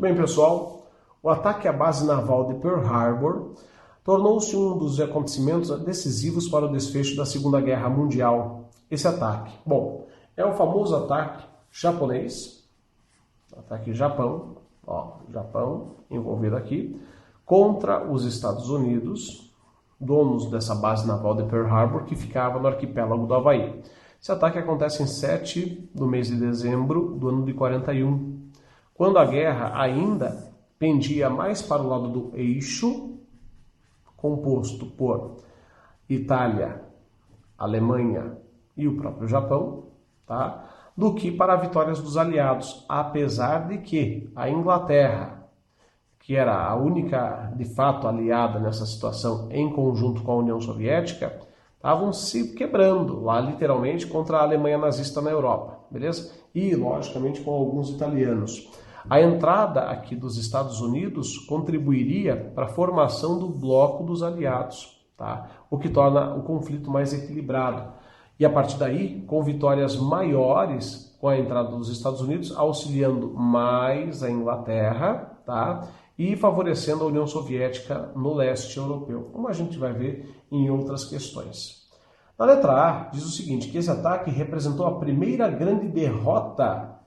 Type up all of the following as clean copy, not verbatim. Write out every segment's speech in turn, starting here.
Muito bem, pessoal. O ataque à base naval de Pearl Harbor tornou-se um dos acontecimentos decisivos para o desfecho da Segunda Guerra Mundial. Esse ataque, bom, é o famoso ataque japonês, ataque Japão, Japão envolvido aqui, contra os Estados Unidos, donos dessa base naval de Pearl Harbor, que ficava no arquipélago do Havaí. Esse ataque acontece em 7 do mês de dezembro do ano de 41, quando a guerra ainda pendia mais para o lado do eixo, composto por Itália, Alemanha e o próprio Japão, tá? Do que para vitórias dos aliados, apesar de que a Inglaterra, que era a única, de fato, aliada nessa situação em conjunto com a União Soviética, estavam se quebrando lá, literalmente, contra a Alemanha nazista na Europa, beleza? E, logicamente, com alguns italianos. A entrada aqui dos Estados Unidos contribuiria para a formação do bloco dos aliados, tá? O que torna o conflito mais equilibrado. E a partir daí, com vitórias maiores com a entrada dos Estados Unidos, auxiliando mais a Inglaterra, tá? E favorecendo a União Soviética no leste europeu, como a gente vai ver em outras questões. Na letra A, diz o seguinte, que esse ataque representou a primeira grande derrota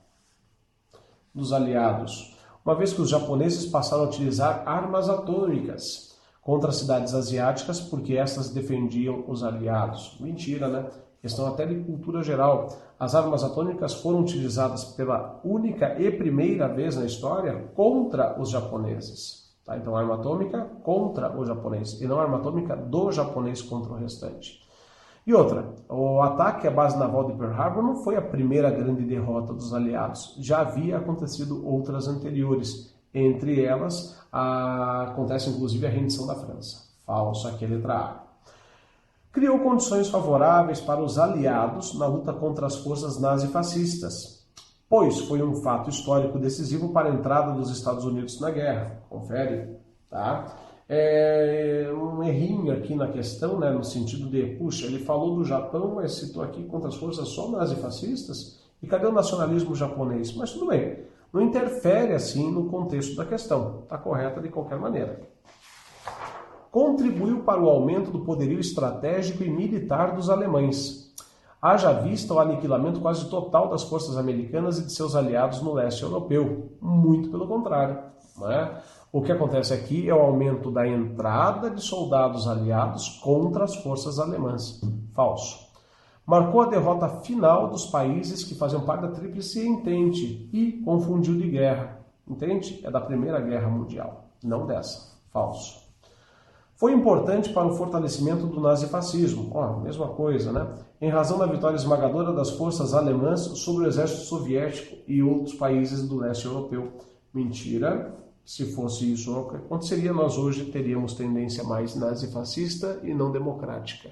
dos aliados, uma vez que os japoneses passaram a utilizar armas atômicas contra as cidades asiáticas porque essas defendiam os aliados. Mentira, né? Questão até de cultura geral. As armas atômicas foram utilizadas pela única e primeira vez na história contra os japoneses. Tá? Então, arma atômica contra o japonês, e não arma atômica do japonês contra o restante. E outra, o ataque à base naval de Pearl Harbor não foi a primeira grande derrota dos aliados. Já havia acontecido outras anteriores. Entre elas, acontece inclusive a rendição da França. Falso aqui, a letra A. Criou condições favoráveis para os aliados na luta contra as forças nazifascistas, pois foi um fato histórico decisivo para a entrada dos Estados Unidos na guerra. Confere, tá? Um errinho aqui na questão, né, no sentido de, puxa, ele falou do Japão, mas citou aqui contra as forças só nazifascistas, e cadê o nacionalismo japonês? Mas tudo bem, não interfere assim no contexto da questão, está correta de qualquer maneira. Contribuiu para o aumento do poderio estratégico e militar dos alemães. Haja vista o aniquilamento quase total das forças americanas e de seus aliados no leste europeu. Muito pelo contrário, não é? O que acontece aqui é o aumento da entrada de soldados aliados contra as forças alemãs. Falso. Marcou a derrota final dos países que faziam parte da Tríplice Entente e confundiu de guerra. Entende? É da Primeira Guerra Mundial, não dessa. Falso. Foi importante para o fortalecimento do nazifascismo. Mesma coisa, né? Em razão da vitória esmagadora das forças alemãs sobre o exército soviético e outros países do leste europeu. Mentira. Se fosse isso o que aconteceria, nós hoje teríamos tendência mais nazifascista e não democrática.